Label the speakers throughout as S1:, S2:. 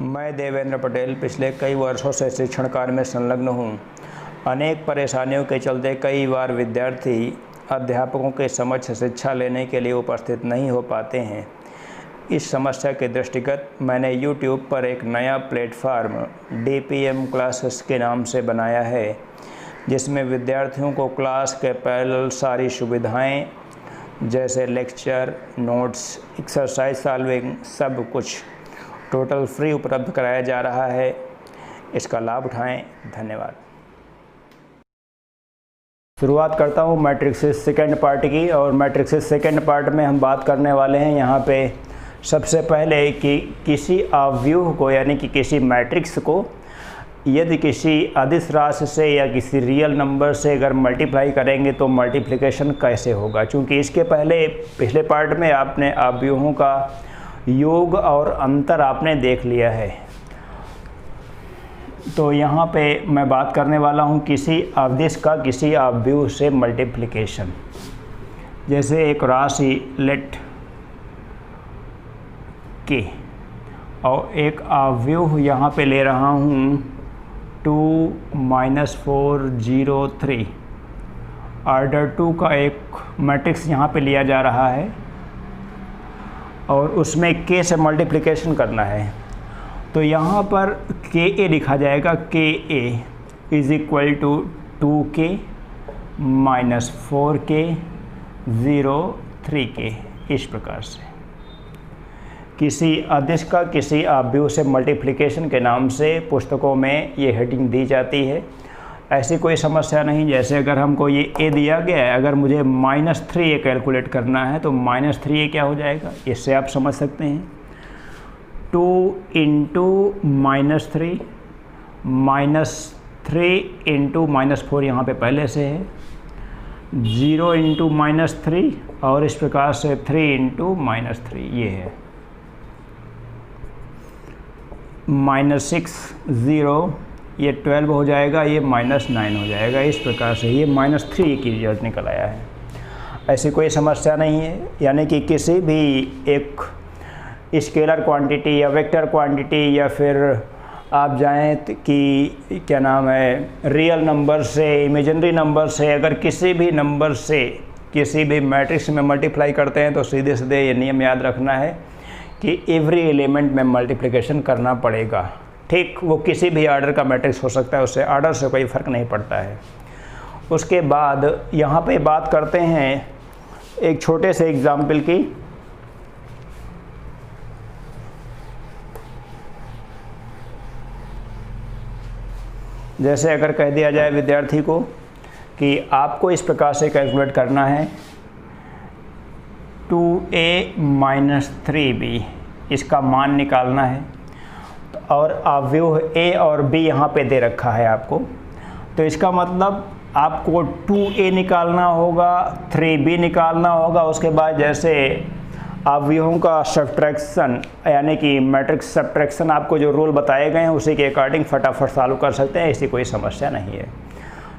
S1: मैं देवेंद्र पटेल पिछले कई वर्षों से शिक्षण कार्य में संलग्न हूँ। अनेक परेशानियों के चलते कई बार विद्यार्थी अध्यापकों के समक्ष शिक्षा लेने के लिए उपस्थित नहीं हो पाते हैं। इस समस्या के दृष्टिगत मैंने YouTube पर एक नया प्लेटफार्म DPM क्लासेस के नाम से बनाया है, जिसमें विद्यार्थियों को क्लास के पैरेलल सारी सुविधाएं जैसे लेक्चर, नोट्स, एक्सरसाइज सॉल्विंग सब कुछ टोटल फ्री उपलब्ध कराया जा रहा है। इसका लाभ उठाएं। धन्यवाद। शुरुआत करता हूं मैट्रिक्स सेकेंड पार्ट की, और मैट्रिक्स सेकेंड पार्ट में हम बात करने वाले हैं यहाँ पे सबसे पहले कि किसी अवयव को यानी कि किसी मैट्रिक्स को यदि किसी अदिश राशि से या किसी रियल नंबर से अगर मल्टीप्लाई करेंगे तो मल्टीप्लिकेशन कैसे होगा। चूँकि इसके पहले पिछले पार्ट में आपने अवयवों का योग और अंतर आपने देख लिया है, तो यहाँ पे मैं बात करने वाला हूँ किसी अदिश का किसी अवयव से मल्टीप्लिकेशन। जैसे एक राशि लेट के और एक अवयव यहाँ पे ले रहा हूँ 2 - 4 0 3। ऑर्डर 2 का एक मैट्रिक्स यहाँ पे लिया जा रहा है और उसमें k से मल्टीप्लिकेशन करना है। तो यहाँ पर KA लिखा जाएगा। KA is equal to 2k - 4k 0 3k। इस प्रकार से किसी अदिश का किसी अवयव से मल्टीप्लिकेशन के नाम से पुस्तकों में ये हेडिंग दी जाती है। ऐसी कोई समस्या नहीं। जैसे अगर हमको ये A दिया गया है, अगर मुझे -3A कैलकुलेट करना है तो -3A क्या हो जाएगा, इससे आप समझ सकते हैं। 2 × -3 -3 × -4 यहाँ पे पहले से है। 0 × -3 और इस प्रकार से 3 × -3 ये है। -6 0 ये 12 हो जाएगा, ये -9 हो जाएगा। इस प्रकार से ये -3 की रिजल्ट निकल आया है। ऐसी कोई समस्या नहीं है। यानी कि किसी भी एक स्केलर क्वांटिटी या वेक्टर क्वांटिटी या फिर आप जाएं कि क्या नाम है रियल नंबर से इमेजिनरी नंबर से अगर किसी भी नंबर से किसी भी मैट्रिक्स में मल्टीप्लाई करते हैं तो सीधे सीधे ये नियम याद रखना है कि एवरी एलिमेंट में मल्टीप्लिकेशन करना पड़ेगा। ठीक, वो किसी भी ऑर्डर का मैट्रिक्स हो सकता है, उससे ऑर्डर से कोई फ़र्क नहीं पड़ता है। उसके बाद यहाँ पे बात करते हैं एक छोटे से एग्जाम्पल की। जैसे अगर कह दिया जाए विद्यार्थी को कि आपको इस प्रकार से कैलकुलेट करना है 2A - 3B, इसका मान निकालना है और अवयव A और B यहाँ पे दे रखा है आपको। तो इसका मतलब आपको 2A निकालना होगा, 3B निकालना होगा। उसके बाद जैसे अवयवों का सब्ट्रैक्शन यानी कि मैट्रिक्स सब्ट्रैक्शन आपको जो रूल बताए गए हैं उसी के अकॉर्डिंग फटाफट सॉल्व कर सकते हैं। ऐसी कोई समस्या नहीं है।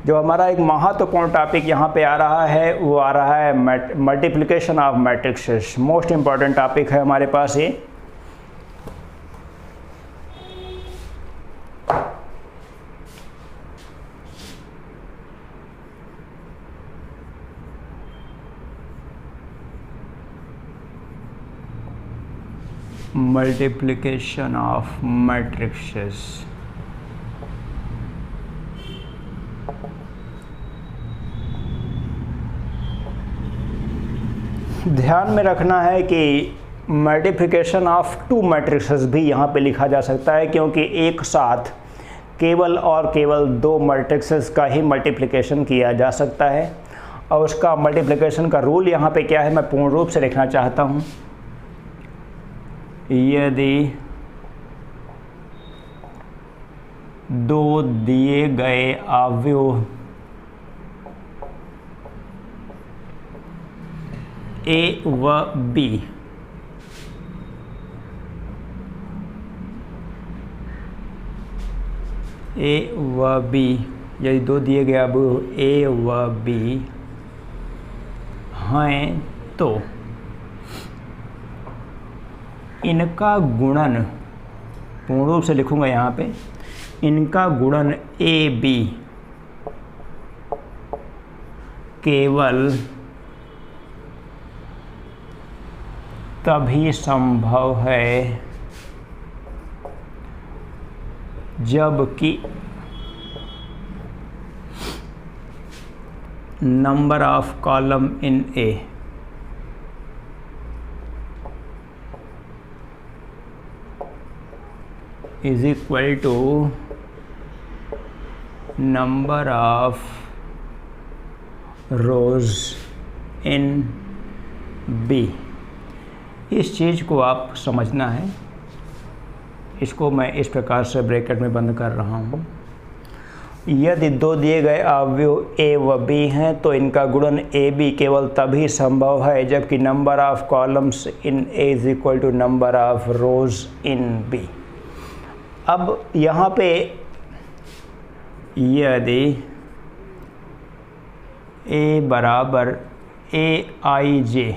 S1: जो हमारा एक महत्वपूर्ण टॉपिक यहाँ पे आ रहा है वो आ रहा है multiplication of matrixes. Most important topic है हमारे पास ये। Multiplication of matrixes. ध्यान में रखना है कि मल्टीप्लिकेशन ऑफ 2 मैट्रिक्सेस भी यहाँ पे लिखा जा सकता है, क्योंकि एक साथ केवल और केवल 2 मैट्रिक्सेस का ही मल्टीप्लिकेशन किया जा सकता है। और उसका मल्टीप्लिकेशन का रूल यहाँ पे क्या है मैं पूर्ण रूप से लिखना चाहता हूँ। यदि 2 दिए गए अवयव A व B यदि 2 दिए गए अवयव A व B हैं तो इनका गुणन पूर्ण रूप से लिखूँगा यहाँ पे, इनका गुणन ए बी केवल तभी संभव है जबकि number of column in A is equal to number of rows in B. इस चीज़ को आप समझना है। इसको मैं इस प्रकार से ब्रैकेट में बंद कर रहा हूँ। यदि दो दिए गए अवयव ए व बी हैं तो इनका गुणन ए बी केवल तभी संभव है जबकि number of columns in A is equal to number of rows in B. अब यहाँ पे यदि ए बराबर A I J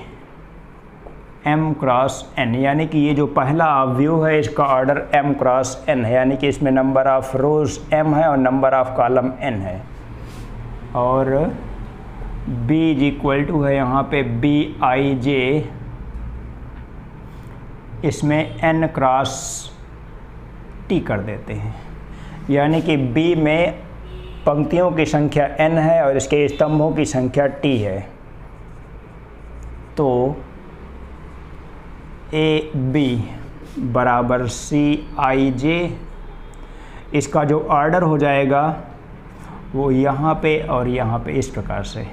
S1: M cross N, यानी कि ये जो पहला अवयव है इसका ऑर्डर एम क्रॉस एन है, यानी कि इसमें नंबर ऑफ रोज एम है और नंबर ऑफ कॉलम एन है, और b इज इक्वल टू है यहाँ पे बी आई जे, इसमें n क्रॉस t कर देते हैं, यानी कि b में पंक्तियों की संख्या n है और इसके स्तंभों की संख्या t है। तो ए बी बराबर सी आई जे, इसका जो ऑर्डर हो जाएगा वो यहाँ पे और यहाँ पे इस प्रकार से।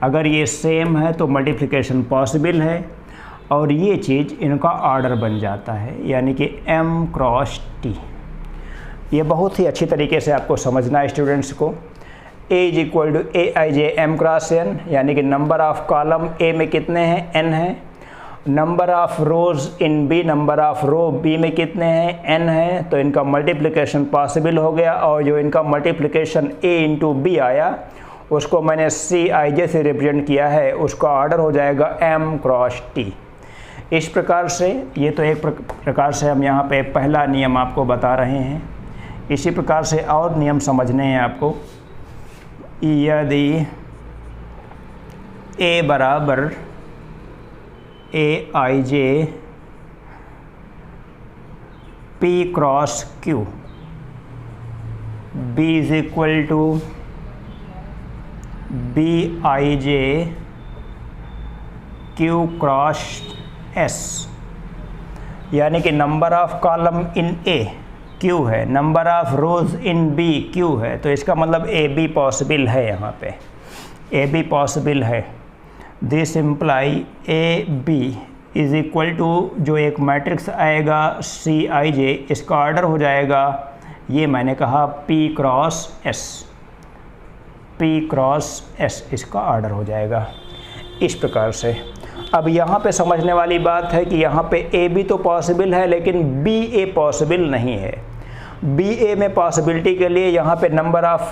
S1: अगर ये सेम है तो मल्टीप्लिकेशन पॉसिबल है और ये चीज़ इनका ऑर्डर बन जाता है, यानी कि m क्रॉस t। ये बहुत ही अच्छी तरीके से आपको समझना है स्टूडेंट्स को। a is equal to A I J M cross n, यानी कि नंबर ऑफ कॉलम a में कितने हैं, n है। Number of rows in B, number of row B में कितने हैं, n है। तो इनका मल्टीप्लिकेशन पॉसिबल हो गया और जो इनका मल्टीप्लिकेशन a इंटू बी आया उसको मैंने सी आई जे से रिप्रेजेंट किया है, उसका ऑर्डर हो जाएगा m क्रॉस t। इस प्रकार से ये तो एक प्रकार से हम यहाँ पे पहला नियम आपको बता रहे हैं। इसी प्रकार से और नियम समझने हैं आपको। यदि a बराबर A I J P cross Q, B is equal to B I J Q cross S, यानी कि number of column in A Q है, number of rows in B Q है, तो इसका मतलब ए बी पॉसिबल है। यहाँ पे ए बी पॉसिबल है। This imply A B is equal to जो एक मैट्रिक्स आएगा सी आई जे, इसका ऑर्डर हो जाएगा, ये मैंने कहा P cross S, P cross S इसका ऑर्डर हो जाएगा इस प्रकार से। अब यहाँ पे समझने वाली बात है कि यहाँ पे ए बी तो पॉसिबल है लेकिन बी ए पॉसिबल नहीं है। बी ए में पॉसिबिलिटी के लिए यहाँ पे नंबर ऑफ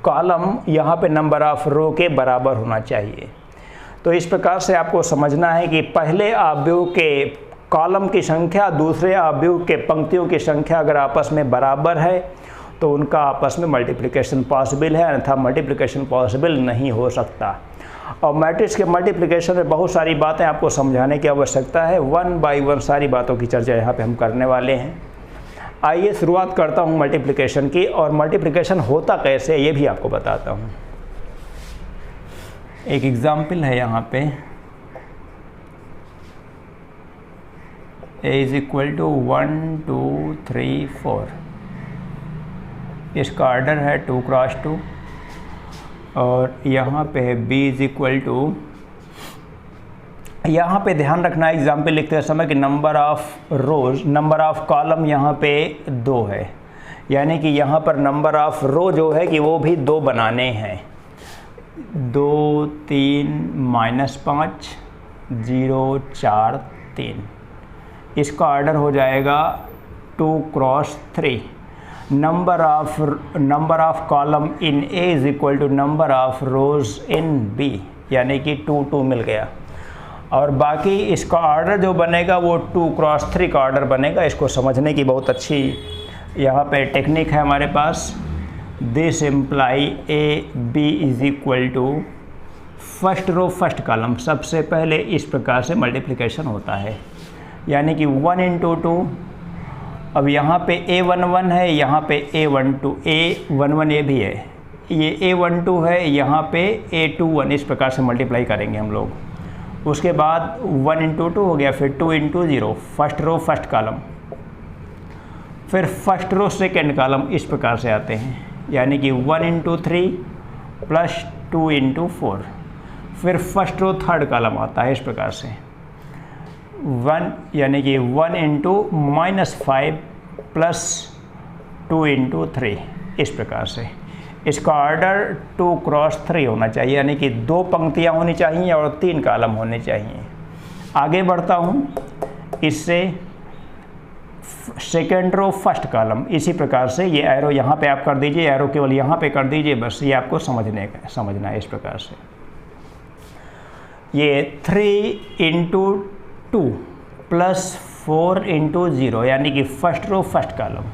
S1: कॉलम, यहाँ पे नंबर ऑफ रो के बराबर होना चाहिए। तो इस प्रकार से आपको समझना है कि पहले अवयव के कॉलम की संख्या दूसरे अवयव के पंक्तियों की संख्या अगर आपस में बराबर है तो उनका आपस में मल्टीप्लिकेशन पॉसिबल है, अन्यथा मल्टीप्लिकेशन पॉसिबल नहीं हो सकता। और मैट्रिक्स के मल्टीप्लिकेशन में बहुत सारी बातें आपको समझाने की आवश्यकता है। वन बाय वन सारी बातों की चर्चा यहाँ पे हम करने वाले हैं। आइए शुरुआत करता हूँ मल्टीप्लिकेशन की, और मल्टीप्लिकेशन होता कैसे ये भी आपको बताता हूँ। एक एग्जाम्पल है यहाँ पे, a इज इक्वल टू 1 2 3 4, इसका ऑर्डर है 2 क्रॉस 2, और यहाँ पे है b इज इक्वल टू, यहाँ पे ध्यान रखना एग्जाम्पल लिखते समय कि number of rose, number of column यहाँ पे 2 है, यानी कि यहाँ पर नंबर ऑफ रो जो है कि वो भी 2 बनाने हैं। 2 3 -5 0 4 3, इसका ऑर्डर हो जाएगा 2 cross 3। Number of column in A is equal to number of rows in B, यानी कि 2 2 मिल गया। और बाकी इसका ऑर्डर जो बनेगा वो 2 क्रॉस 3 का ऑर्डर बनेगा। इसको समझने की बहुत अच्छी यहाँ पे टेक्निक है हमारे पास। This imply A B is equal to first row first column, सबसे पहले इस प्रकार से मल्टीप्लिकेशन होता है, यानी कि 1 इंटू 2। अब यहाँ पे A11 है, यहाँ पे A12, A11 ये भी है, ये A12 है, यहाँ पे A21, इस प्रकार से मल्टीप्लाई करेंगे हम लोग। उसके बाद 1 इंटू 2 हो गया, फिर 2 into 0, first row first column, फिर फर्स्ट रो सेकेंड कॉलम, इस प्रकार से आते हैं, यानी कि 1 इंटू 3 प्लस 2 इंटू 4, फिर फर्स्ट रो थर्ड कॉलम आता है इस प्रकार से 1, यानी कि 1 इंटू -5 प्लस 2 इंटू 3, इस प्रकार से। इसका ऑर्डर 2 क्रॉस 3 होना चाहिए, यानी कि 2 पंक्तियाँ होनी चाहिए और 3 कॉलम होने चाहिए। आगे बढ़ता हूँ, इससे सेकेंड रो फर्स्ट कॉलम, इसी प्रकार से ये एरो यहाँ पे आप कर दीजिए, एरो केवल यहाँ पे कर दीजिए, बस ये आपको समझना है इस प्रकार से। ये 3 इंटू 2 प्लस 4 इंटू 0, यानी कि फर्स्ट रो फर्स्ट कॉलम,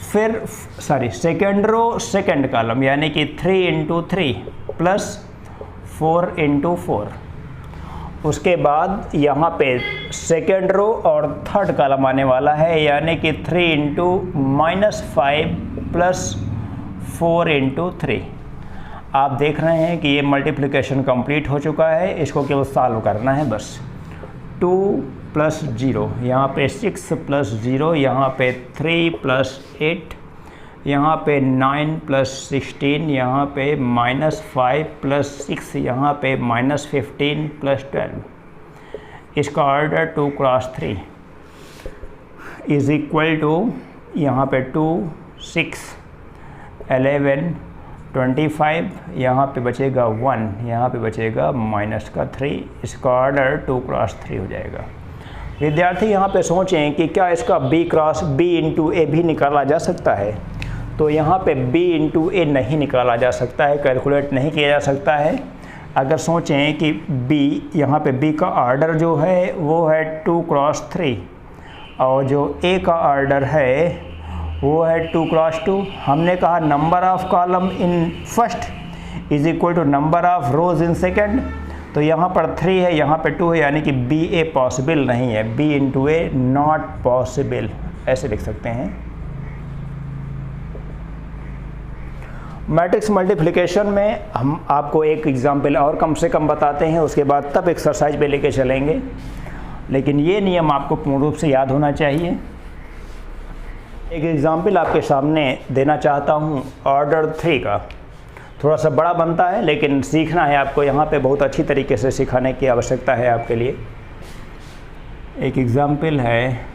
S1: फिर सेकेंड रो सेकेंड कॉलम, यानी कि 3 इंटू 3 प्लस 4 इंटू 4। उसके बाद यहाँ पे सेकेंड रो और थर्ड कॉलम आने वाला है, यानी कि 3 इंटू -5 प्लस 4 इंटू 3। आप देख रहे हैं कि ये मल्टीप्लिकेशन कंप्लीट हो चुका है, इसको केवल सॉल्व करना है बस। 2 प्लस 0, यहाँ पे 6 प्लस 0, यहाँ पे 3 प्लस 8, यहाँ पे 9 प्लस 16, यहाँ पे -5 प्लस 6, यहाँ पे -15 प्लस 12। इसका order 2 cross 3 is equal to, यहाँ पे 2, 6, 11, 25, यहाँ पे बचेगा 1, यहाँ पे बचेगा -3। इसका ऑर्डर 2 क्रॉस 3 हो जाएगा। विद्यार्थी यहाँ पे सोचें कि क्या इसका B क्रॉस B इंटू ए भी निकाला जा सकता है? तो यहाँ पे B इंटू ए नहीं निकाला जा सकता है, कैलकुलेट नहीं किया जा सकता है। अगर सोचें कि B, यहाँ पे B का ऑर्डर जो है वो है 2 क्रॉस 3 और जो A का ऑर्डर है वो है 2 क्रॉस 2। हमने कहा number of column in first is equal to number of rows in second, तो यहाँ पर 3 है, यहाँ पे 2 है, यानी कि बी ए पॉसिबल नहीं है, B into A not possible, ऐसे लिख सकते हैं। मैट्रिक्स मल्टीप्लिकेशन में हम आपको एक एग्जाम्पल और कम से कम बताते हैं, उसके बाद तब एक्सरसाइज पे लेके चलेंगे, लेकिन ये नियम आपको पूर्ण रूप से याद होना चाहिए। एक एग्जाम्पल आपके सामने देना चाहता हूँ ऑर्डर 3 का, थोड़ा सा बड़ा बनता है लेकिन सीखना है आपको, यहाँ पे बहुत अच्छी तरीके से सिखाने की आवश्यकता है आपके लिए। एक एग्जाम्पल है,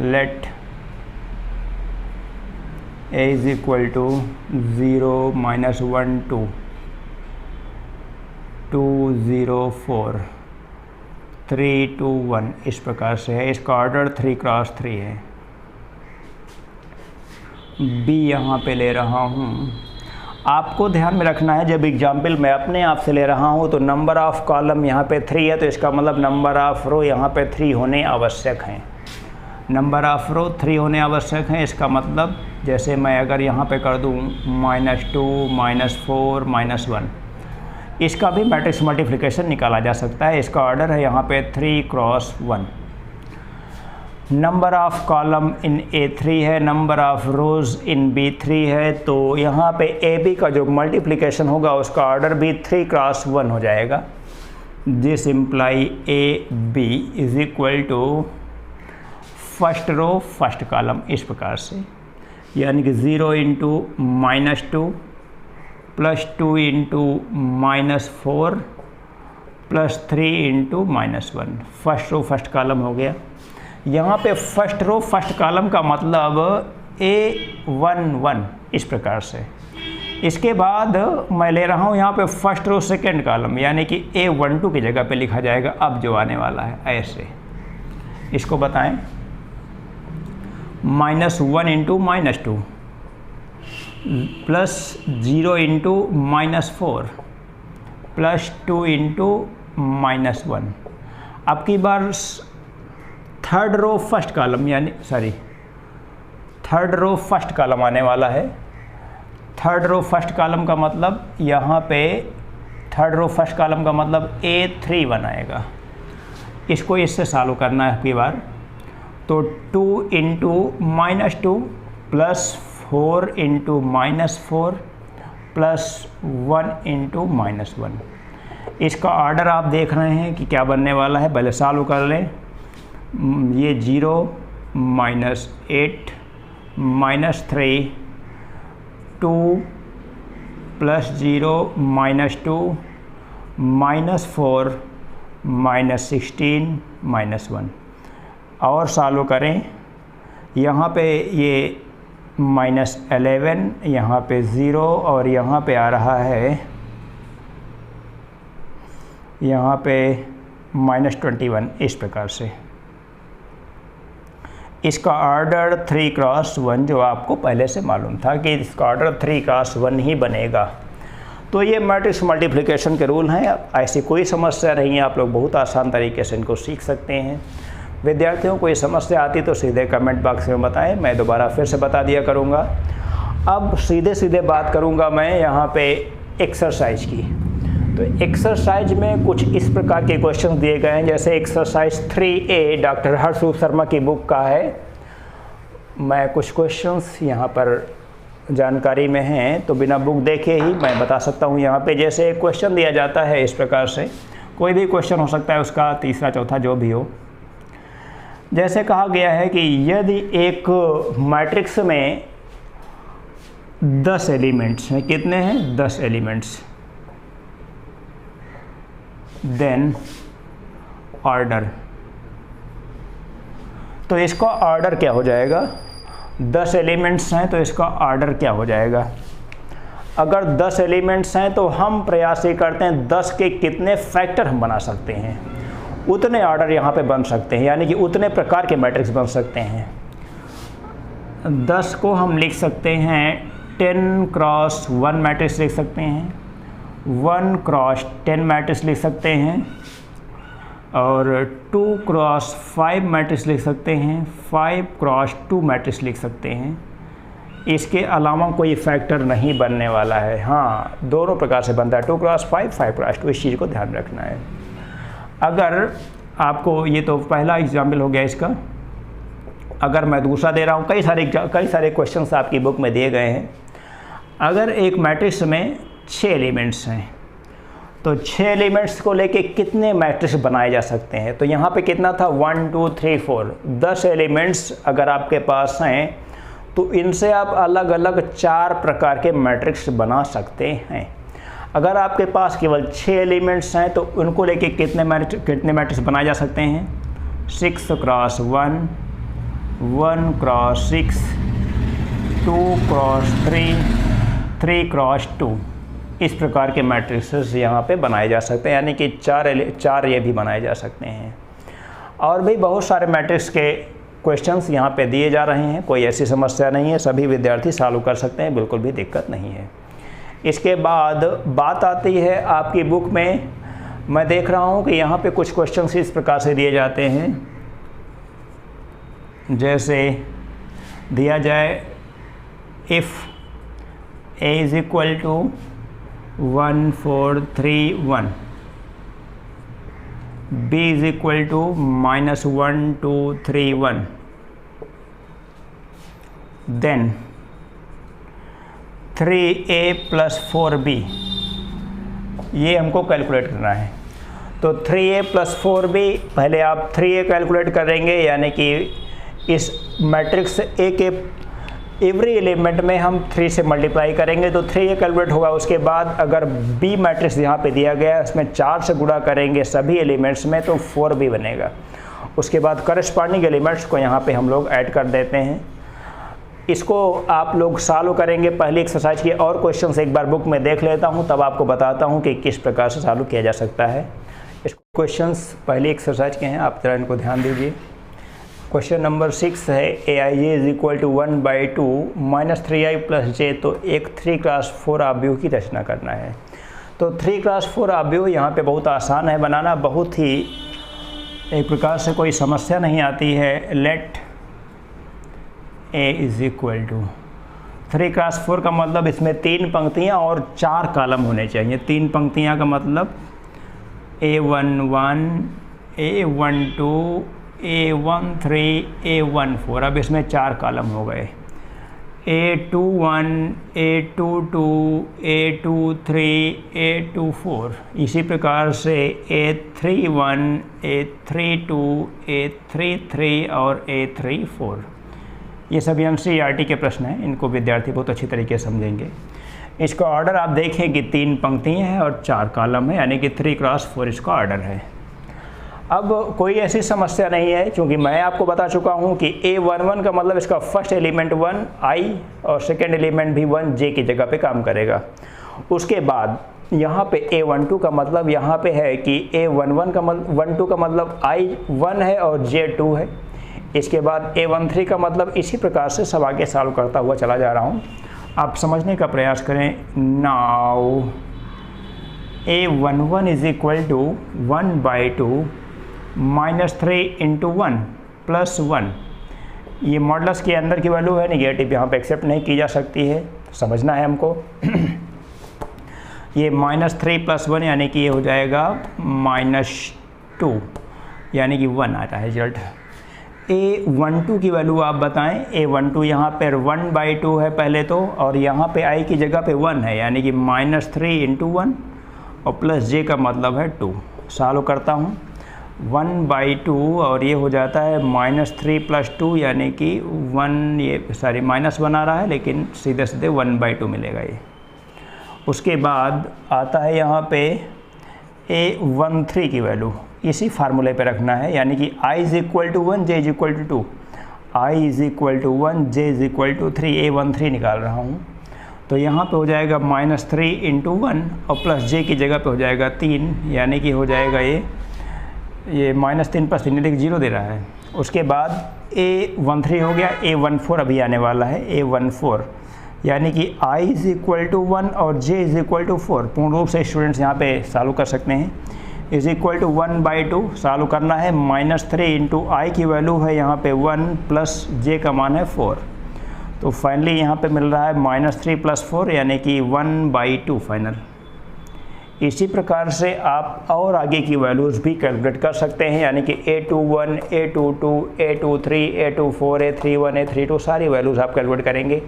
S1: let a is equal to 0, -1, 2, 2, 0, 4, 3, 2, 1, इस प्रकार से है। इसका ऑर्डर 3 क्रॉस 3 है। B यहाँ पे ले रहा हूँ। आपको ध्यान में रखना है, जब एग्जाम्पल मैं अपने आप से ले रहा हूँ तो नंबर ऑफ़ कॉलम यहाँ पे 3 है, तो इसका मतलब नंबर ऑफ़ रो यहाँ पे 3 होने आवश्यक हैं। नंबर ऑफ़ रो 3 होने आवश्यक हैं। इसका मतलब जैसे मैं अगर यहाँ पे कर दूँ -2, -4, -1, इसका भी मैट्रिक्स मल्टीप्लिकेशन निकाला जा सकता है। इसका ऑर्डर है यहाँ पे 3 cross 1। Number of column in A3 है, number of rose in B3 है, तो यहाँ पे AB का जो मल्टीप्लिकेशन होगा उसका ऑर्डर भी 3 क्रॉस 1 हो जाएगा। This imply AB is equal to first row first column, इस प्रकार से, यानी कि 0 into -2 plus 2 into -4 plus 3 into -1, first row first column हो गया। यहाँ पे फर्स्ट रो फर्स्ट कॉलम का मतलब A11, इस प्रकार से। इसके बाद मैं ले रहा हूँ यहाँ पे फर्स्ट रो सेकेंड कॉलम, यानी कि A12 की जगह पे लिखा जाएगा अब जो आने वाला है, ऐसे। इसको बताएं, -1 into -2 plus 0 into -4 plus 2 into -1। अब की बार थर्ड रो फर्स्ट कॉलम यानी थर्ड रो फर्स्ट कॉलम आने वाला है। थर्ड रो फर्स्ट कॉलम का मतलब यहाँ पे थर्ड रो फर्स्ट कॉलम का मतलब A31 आएगा। इसको इससे सॉल्व करना है आपकी बार। तो 2 into -2 plus 4 into -4 plus 1 into -1। इसका ऑर्डर आप देख रहे हैं कि क्या बनने वाला है। पहले सॉल्व कर लें। ये 0 -8 -3 2 प्लस 0 -2 -4 -16 -1 और सॉल्व करें। यहाँ पे ये -11, यहाँ पे 0 और यहाँ पे आ रहा है यहाँ पे -21। इस प्रकार से इसका ऑर्डर 3x1 जो आपको पहले से मालूम था कि इसका ऑर्डर 3x1 ही बनेगा। तो ये मैट्रिक्स मल्टीप्लिकेशन के रूल हैं। ऐसी कोई समस्या नहीं है, आप लोग बहुत आसान तरीके से इनको सीख सकते हैं। विद्यार्थियों को ये समस्या आती तो सीधे कमेंट बॉक्स में बताएं, मैं दोबारा फिर से बता दिया करूँगा। अब सीधे बात करूँगा मैं यहाँ पे एक्सरसाइज की। तो एक्सरसाइज में कुछ इस प्रकार के क्वेश्चन दिए गए हैं, जैसे एक्सरसाइज 3A डॉक्टर हर्षरूप शर्मा की बुक का है। मैं कुछ क्वेश्चंस यहाँ पर जानकारी में हैं तो बिना बुक देखे ही मैं बता सकता हूँ। यहाँ पे जैसे क्वेश्चन दिया जाता है इस प्रकार से, कोई भी क्वेश्चन हो सकता है, उसका तीसरा चौथा जो भी हो। जैसे कहा गया है कि यदि एक मैट्रिक्स में 10 एलिमेंट्स हैं, कितने हैं? 10 एलिमेंट्स, देन ऑर्डर। तो इसका ऑर्डर क्या हो जाएगा? 10 एलिमेंट्स हैं तो इसका ऑर्डर क्या हो जाएगा? अगर 10 एलिमेंट्स हैं तो हम प्रयास ये करते हैं 10 के कितने फैक्टर हम बना सकते हैं, उतने ऑर्डर यहाँ पे बन सकते हैं, यानी कि उतने प्रकार के मैट्रिक्स बन सकते हैं। 10 को हम लिख सकते हैं 10x1 मैट्रिक्स लिख सकते हैं, 1x10 मैट्रिक्स लिख सकते हैं, और 2x5 मैट्रिक्स लिख सकते हैं, 5x2 मैट्रिक्स लिख सकते हैं। इसके अलावा कोई फैक्टर नहीं बनने वाला है। हाँ, दोनों प्रकार से बनता है, 2x5 5x2, इस चीज़ को ध्यान रखना है। अगर आपको, ये तो पहला एग्जाम्पल हो गया इसका। अगर मैं दूसरा दे रहा हूँ, कई सारे क्वेश्चंस आपकी बुक में दिए गए हैं। अगर एक मैट्रिक्स में 6 एलिमेंट्स हैं तो 6 एलिमेंट्स को लेके कितने मैट्रिक्स बनाए जा सकते हैं? तो यहाँ पे कितना था? 1 2 3 4, 10 एलिमेंट्स अगर आपके पास हैं तो इनसे आप अलग अलग 4 प्रकार के मैट्रिक्स बना सकते हैं। अगर आपके पास केवल 6 एलिमेंट्स हैं तो उनको लेके कितने मैट्रिक्स बनाए जा सकते हैं? 6x1, 1x6, 2x3, 3x2, इस प्रकार के मैट्रिक्सेस यहाँ पे बनाए जा सकते हैं, यानी कि 4 ये भी बनाए जा सकते हैं। और भी बहुत सारे मैट्रिक्स के क्वेश्चंस यहाँ पे दिए जा रहे हैं, कोई ऐसी समस्या नहीं है, सभी विद्यार्थी सॉल्व कर सकते हैं, बिल्कुल भी दिक्कत नहीं है। इसके बाद बात आती है आपकी बुक में, मैं देख रहा हूँ कि यहाँ पे कुछ क्वेश्चंस इस प्रकार से दिए जाते हैं, जैसे दिया जाए if A is equal to 1 4 3 1, B is equal to -1 2 3 1, then 3A + 4B, ये हमको कैलकुलेट करना है। तो 3A + 4B, पहले आप 3A कैलकुलेट करेंगे, यानी कि इस मैट्रिक्स A के एवरी एलिमेंट में हम 3 से मल्टीप्लाई करेंगे तो 3A कैलकुलेट होगा। उसके बाद अगर B मैट्रिक्स यहाँ पे दिया गया है उसमें 4 से गुणा करेंगे सभी एलिमेंट्स में तो 4B बनेगा। उसके बाद करस्पॉन्डिंग एलिमेंट्स को यहाँ पे हम लोग ऐड कर देते हैं। इसको आप लोग सॉल्व करेंगे। पहली एक्सरसाइज की और क्वेश्चंस एक बार बुक में देख लेता हूँ, तब आपको बताता हूँ कि किस प्रकार से सॉल्व किया जा सकता है। इस क्वेश्चंस पहली एक्सरसाइज के हैं, आप जरा इनको ध्यान दीजिए। क्वेश्चन नंबर 6 है aij is equal to 1/2 -3i + j, तो एक 3x4 आव्यूह की रचना करना है। तो 3x4 अवयव यहाँ पे बहुत आसान है बनाना, बहुत ही एक प्रकार से कोई समस्या नहीं आती है। Let A is equal to 3x4 का मतलब इसमें 3 पंक्तियाँ और 4 कॉलम होने चाहिए। 3 पंक्तियाँ का मतलब A11, A12, A13, A14। अब इसमें 4 कॉलम हो गए, A21, A22, A23, A24। इसी प्रकार से A31, A32, A33 और A34। ये सभी NCERT के प्रश्न हैं, इनको विद्यार्थी बहुत अच्छी तरीके से समझेंगे। इसका ऑर्डर आप देखें कि 3 पंक्तियाँ हैं और 4 कॉलम है, यानी कि 3x4 इसका ऑर्डर है। अब कोई ऐसी समस्या नहीं है, क्योंकि मैं आपको बता चुका हूँ कि A11 का मतलब इसका फर्स्ट एलिमेंट 1 I और सेकेंड एलिमेंट भी 1 J की जगह पे काम करेगा। उसके बाद यहाँ पे A12 का मतलब यहाँ पे है कि A11 का मतलब 12 का मतलब I 1 है और J 2 है। इसके बाद A13 का मतलब इसी प्रकार से सब आगे सॉल्व करता हुआ चला जा रहा हूँ, आप समझने का प्रयास करें। Now A11 is equal to 1/2 -3 × 1 + 1। ये मॉडल्स के अंदर की वैल्यू है, निगेटिव यहाँ पे एक्सेप्ट नहीं की जा सकती है, समझना है हमको। ये -3 + 1 यानी कि ये हो जाएगा -2, यानी कि 1 आता है रिजल्ट। A12 की वैल्यू आप बताएं। A12 यहाँ पर 1/2 है पहले तो, और यहाँ पे I की जगह पे 1 है, यानी कि -3 × 1 और प्लस J का मतलब है 2। सॉल्व करता हूँ, 1/2 और ये हो जाता है -3 + 2 यानी कि 1, ये सॉरी -1 आ रहा है, लेकिन सीधे सीधे 1/2 मिलेगा ये। उसके बाद आता है यहाँ पे A13 की वैल्यू, इसी फार्मूले पे रखना है, यानी कि I is equal to 1, J is equal to 2। I is equal to 1, J is equal to 3, A13 निकाल रहा हूँ। तो यहाँ पे हो जाएगा -3 × 1 और प्लस J की जगह पे हो जाएगा 3, यानी कि हो जाएगा ये -3 + 3 देखिए 0 दे रहा है। उसके बाद A13 हो गया, A14 अभी आने वाला है, A14 यानी कि I इज इक्वल टू 1 और J इज इक्वल टू 4। पूर्ण रूप से स्टूडेंट्स यहाँ पे सॉल्व कर सकते हैं। इज इक्वल टू 1/2 सॉल्व करना है, -3 × I की वैल्यू है यहाँ पे 1 प्लस J का मान है 4। तो फाइनली यहाँ पे मिल रहा है -3 + 4 यानी कि 1/2 फाइनल। इसी प्रकार से आप और आगे की वैल्यूज़ भी कैलकुलेट कर सकते हैं, यानी कि A21, A22, A23, A24, A31, A32 सारी वैल्यूज़ आप कैलकुलेट करेंगे।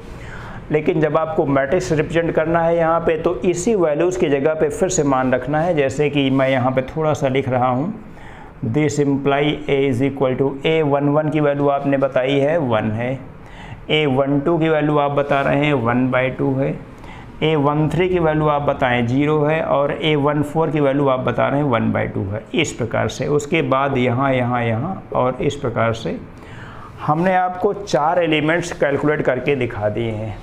S1: लेकिन जब आपको मैट्रिक्स रिप्रेजेंट करना है यहाँ पे, तो इसी वैल्यूज़ की जगह पे फिर से मान रखना है, जैसे कि मैं यहाँ पे थोड़ा सा लिख रहा हूँ। This imply A is equal to A11 की वैल्यू आपने बताई है 1 है, A12 की वैल्यू आप बता रहे हैं 1/2 है, A13 की वैल्यू आप बताएं 0 है, और A14 की वैल्यू आप बता रहे हैं 1/2 है। इस प्रकार से उसके बाद यहाँ यहाँ यहाँ और इस प्रकार से हमने आपको 4 एलिमेंट्स कैलकुलेट करके दिखा दिए हैं।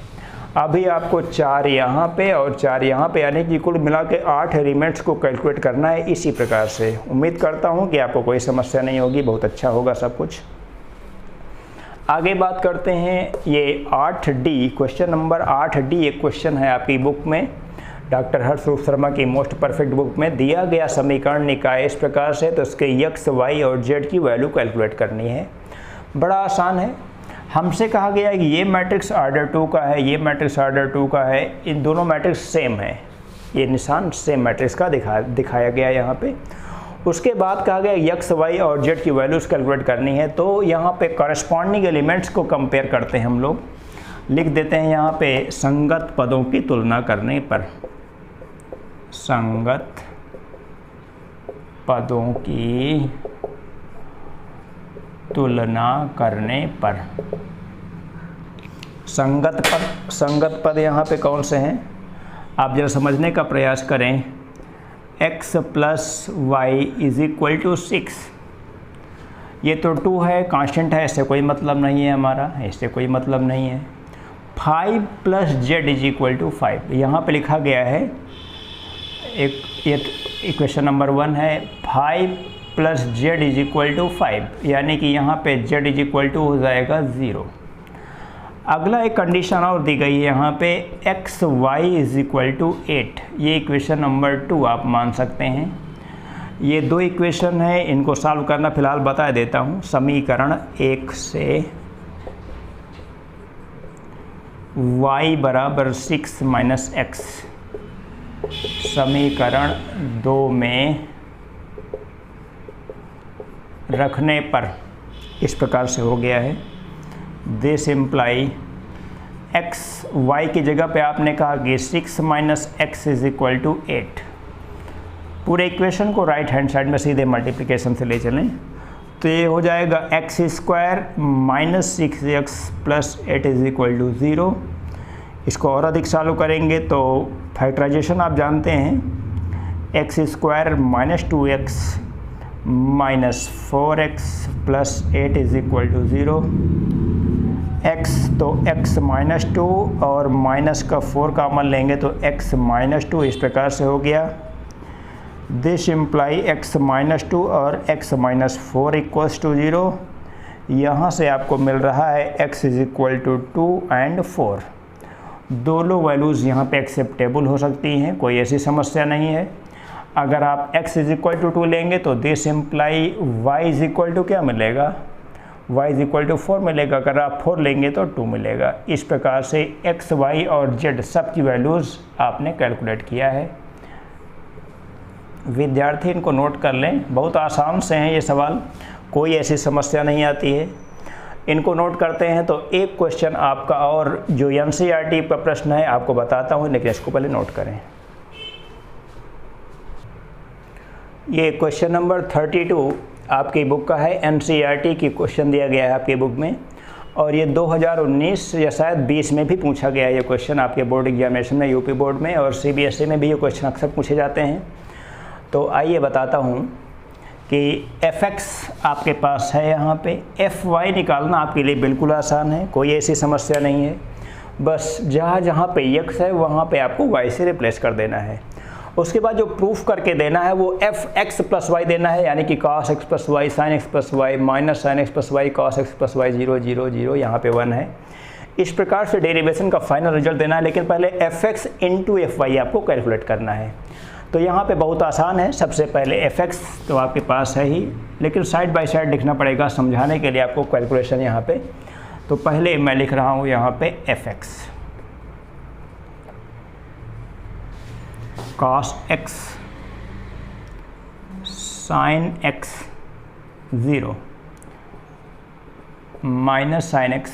S1: अभी आपको 4 यहाँ पे और 4 यहाँ पे, यानी कि कुल मिला के 8 एलिमेंट्स को कैलकुलेट करना है इसी प्रकार से। उम्मीद करता हूँ कि आपको कोई समस्या नहीं होगी, बहुत अच्छा होगा सब कुछ। आगे बात करते हैं, ये 8D क्वेश्चन नंबर 8D एक क्वेश्चन है आपकी बुक में, डॉक्टर हर्षरूप शर्मा की मोस्ट परफेक्ट बुक में। दिया गया समीकरण निकाय इस प्रकार से, तो इसके x, y और z की वैल्यू कैलकुलेट करनी है। बड़ा आसान है। हमसे कहा गया है कि ये मैट्रिक्स ऑर्डर 2 का है, ये मैट्रिक्स ऑर्डर 2 का है, इन दोनों मैट्रिक्स सेम है, ये निशान सेम मैट्रिक्स का दिखाया गया यहाँ पे। उसके बाद कहा गया x, y और z की वैल्यूज़ कैलकुलेट करनी है। तो यहाँ पे कॉरस्पॉन्डिंग एलिमेंट्स को कंपेयर करते हैं हम लोग, लिख देते हैं यहाँ पे संगत पदों की तुलना करने पर, संगत पदों की तुलना करने पर। संगत पद यहाँ पे कौन से हैं आप जरा समझने का प्रयास करें। x + y = 6, ये तो 2 है, कांस्टेंट है, इससे कोई मतलब नहीं है हमारा, इससे कोई मतलब नहीं है। 5 + z = 5, यहाँ पे लिखा गया है, एक इक्वेशन नंबर 1 है, 5 + z = 5, यानी कि यहाँ पे z = हो जाएगा 0। अगला एक कंडीशन और दी गई है यहाँ पे x y is equal to 8। ये इक्वेशन नंबर 2 आप मान सकते हैं। ये दो इक्वेशन है, इनको सॉल्व करना फिलहाल बता देता हूँ। समीकरण 1 से y बराबर 6 माइनस एक्स, समीकरण 2 में रखने पर इस प्रकार से हो गया है। दिस इम्प्लाई एक्स वाई की जगह पे आपने कहा कि 6 minus x is equal to 8। पूरे इक्वेशन को राइट हैंड साइड में सीधे मल्टीप्लिकेशन से ले चलें तो ये हो जाएगा x square minus 6x plus 8 is equal to 0। इसको और अधिक चालू करेंगे तो फैक्टराइजेशन आप जानते हैं, x square minus 2x minus 4x plus 8 is equal to 0। x तो x माइनस 2 और माइनस का 4 कॉमन लेंगे तो x माइनस 2 इस प्रकार से हो गया। दिस इम्प्लाई x माइनस 2 और x माइनस 4 इक्वल्स टू 0। यहाँ से आपको मिल रहा है x is equal to 2 and 4। दोनों वैल्यूज़ यहाँ पे एक्सेप्टेबल हो सकती हैं, कोई ऐसी समस्या नहीं है। अगर आप x इज इक्वल टू 2 लेंगे तो this imply y is equal to क्या मिलेगा, y इज इक्वल टू 4 मिलेगा। अगर आप 4 लेंगे तो 2 मिलेगा। इस प्रकार से x, y और z सब की वैल्यूज़ आपने कैलकुलेट किया है। विद्यार्थी इनको नोट कर लें, बहुत आसान से हैं ये सवाल, कोई ऐसी समस्या नहीं आती है। इनको नोट करते हैं तो एक क्वेश्चन आपका और जो एनसीईआरटी का प्रश्न है आपको बताता हूँ, लेकिन इसको पहले नोट करें। ये क्वेश्चन नंबर 32 आपकी बुक का है, एनसीईआरटी की क्वेश्चन दिया गया है आपकी बुक में, और ये 2019 या शायद 20 में भी पूछा गया है ये क्वेश्चन आपके बोर्ड एग्जामिनेशन में, यूपी बोर्ड में और सीबीएसई में भी ये क्वेश्चन अक्सर पूछे जाते हैं। तो आइए बताता हूँ कि fx आपके पास है, यहाँ पे fy निकालना आपके लिए बिल्कुल आसान है, कोई ऐसी समस्या नहीं है। बस जहाँ जहाँ पे x है वहाँ पे आपको y से रिप्लेस कर देना है। उसके बाद जो प्रूफ करके देना है वो fx प्लस y देना है, यानी कि cos x plus y sine x plus y minus sine x plus y cos x plus y 0 0 0, यहाँ पे 1 है। इस प्रकार से डेरिवेशन का फाइनल रिजल्ट देना है, लेकिन पहले fx इंटू fy आपको कैलकुलेट करना है। तो यहाँ पे बहुत आसान है। सबसे पहले fx तो आपके पास है ही, लेकिन साइड बाय साइड लिखना पड़ेगा समझाने के लिए आपको कैलकुलेशन यहाँ पे। तो पहले मैं लिख रहा हूँ यहाँ पे fx cos x sin x 0 minus sine x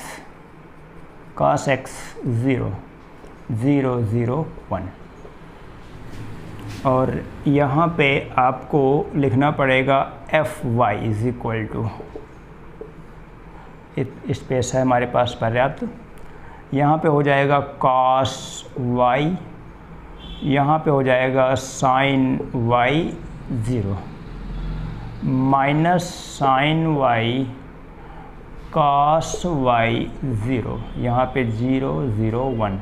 S1: cos x 0 0 0 1। और यहाँ पे आपको लिखना पड़ेगा fy is equal to, space है हमारे पास पर्याप्त, यहाँ पे हो जाएगा cos y, यहाँ पे हो जाएगा sin y 0 minus sin y cos y 0, यहाँ पे 0 0 1।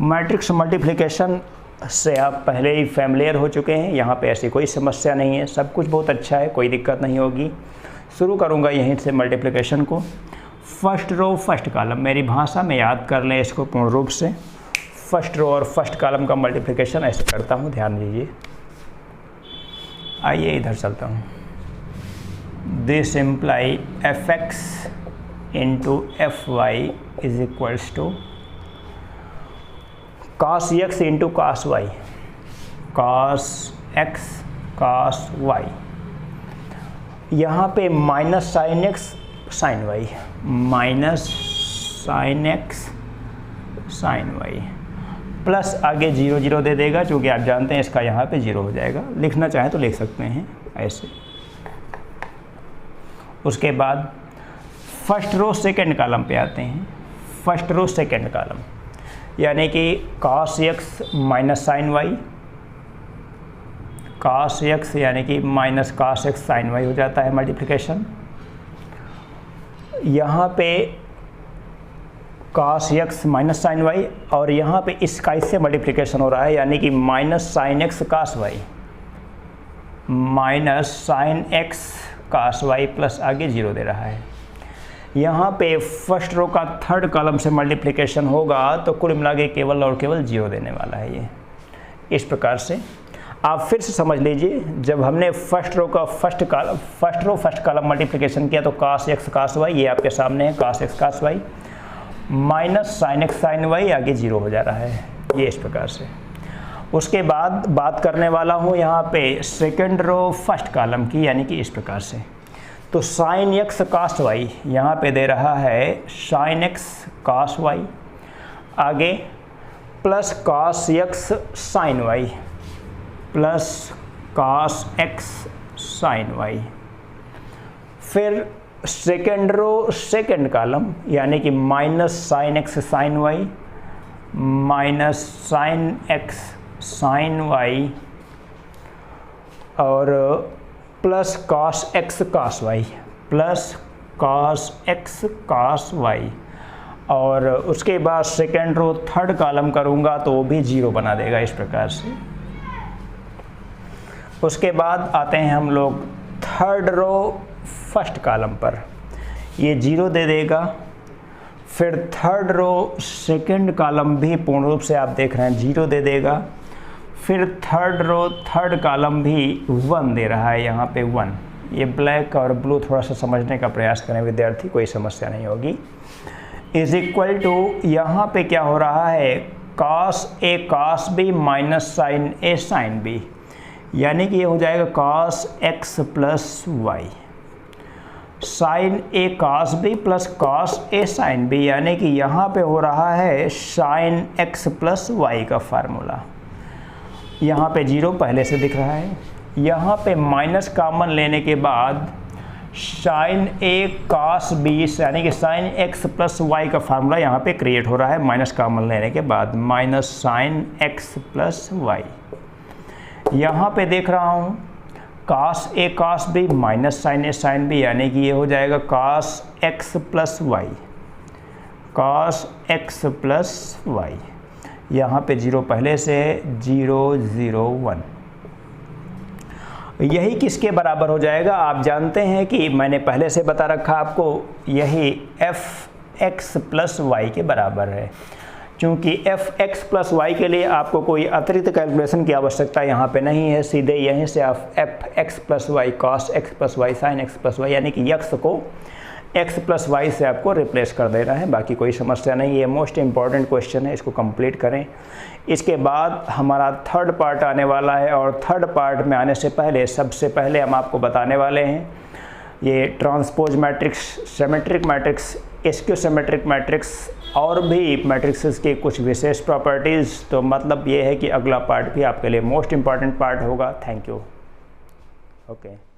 S1: मैट्रिक्स मल्टीप्लिकेशन से आप पहले ही फैमिलियर हो चुके हैं, यहाँ पे ऐसी कोई समस्या नहीं है, सब कुछ बहुत अच्छा है, कोई दिक्कत नहीं होगी। शुरू करूँगा यहीं से मल्टीप्लिकेशन को। फर्स्ट रो फर्स्ट कॉलम, मेरी भाषा में याद कर लें इसको पूर्ण रूप से। फर्स्ट रो और फर्स्ट कॉलम का मल्टीप्लिकेशन ऐसे करता हूँ, ध्यान दीजिए। आइए इधर चलता हूँ। This imply fx into fy is equals to cos x into cos y, cos x cos y, यहाँ पे माइनस साइन x साइन y, माइनस साइन x साइन y, प्लस आगे 0 0 दे देगा, क्योंकि आप जानते हैं इसका यहाँ पे 0 हो जाएगा। लिखना चाहें तो लिख सकते हैं ऐसे। उसके बाद फर्स्ट रो सेकेंड कॉलम पे आते हैं। फर्स्ट रो सेकेंड कॉलम यानी कि cos x minus sine y, cos x यानी कि minus cos x sine y हो जाता है मल्टीप्लिकेशन। यहाँ पे cos x minus sine y और यहाँ पे इसका इससे मल्टीप्लिकेशन हो रहा है, यानी कि minus sine x cos y, minus sine x cos y plus आगे 0 दे रहा है। यहाँ पे फर्स्ट रो का थर्ड कॉलम से मल्टीप्लिकेशन होगा तो कुल मिला के केवल और केवल 0 देने वाला है ये। इस प्रकार से आप फिर से समझ लीजिए, जब हमने फर्स्ट रो का फर्स्ट कॉलम मल्टीप्लिकेशन किया तो cos x cos y, ये आपके सामने है cos x cos y minus sin x sin y, आगे 0 हो जा रहा है ये इस प्रकार से। उसके बाद बात करने वाला हूँ यहाँ पे सेकंड रो फर्स्ट कॉलम की, यानी कि इस प्रकार से। तो sin x cos y यहाँ पे दे रहा है sin x cos y, आगे plus cos x sin y plus cos x sin y, फिर सेकेंड रो सेकेंड कॉलम यानी कि minus sin x sin y minus sin x sin y और plus cos x cos y plus cos x cos y, और उसके बाद second row third column करूँगा तो वो भी 0 बना देगा इस प्रकार से। उसके बाद आते हैं हम लोग थर्ड रो फर्स्ट कॉलम पर, ये 0 दे देगा। फिर थर्ड रो सेकंड कॉलम भी पूर्ण रूप से आप देख रहे हैं 0 दे देगा। फिर थर्ड रो थर्ड कॉलम भी 1 दे रहा है, यहाँ पे 1। ये ब्लैक और ब्लू थोड़ा सा समझने का प्रयास करें विद्यार्थी, कोई समस्या नहीं होगी। इज इक्वल टू यहाँ पे क्या हो रहा है cos a cos b minus sin a sin b, यानी कि ये हो जाएगा cos x plus y sin a cos b plus cos a sin b, यानी कि यहाँ पे हो रहा है sin x प्लस y का फार्मूला। यहाँ पे 0 पहले से दिख रहा है, यहाँ पे माइनस कॉमन लेने के बाद sin a cos b यानी कि sin x प्लस y का फार्मूला यहाँ पे क्रिएट हो रहा है माइनस कॉमन लेने के बाद, minus sin x plus y। यहाँ पे देख रहा हूँ cos a cos b minus sin a sin b, यानी कि ये हो जाएगा cos x plus y, cos x plus y। यहाँ पे 0 पहले से है 0 0 1। यही किसके बराबर हो जाएगा? आप जानते हैं कि मैंने पहले से बता रखा आपको, यही f x प्लस y के बराबर है। क्योंकि f x प्लस y के लिए आपको कोई अतिरिक्त कैलकुलेशन की आवश्यकता यहाँ पे नहीं है, सीधे यहीं से आप f x plus y cos x plus y sin x plus y यानी कि x को x प्लस y से आपको रिप्लेस कर देना है, बाकी कोई समस्या नहीं है। मोस्ट इम्पॉर्टेंट क्वेश्चन है, इसको कंप्लीट करें। इसके बाद हमारा थर्ड पार्ट आने वाला है, और थर्ड पार्ट में आने से पहले सबसे पहले हम आपको बताने वाले हैं ये transpose matrix, symmetric matrix, skew symmetric matrix और भी मैट्रिक्सेस की कुछ विशेष प्रॉपर्टीज़। तो मतलब ये है कि अगला पार्ट भी आपके लिए मोस्ट इम्पॉर्टेंट पार्ट होगा। Thank you. ओके।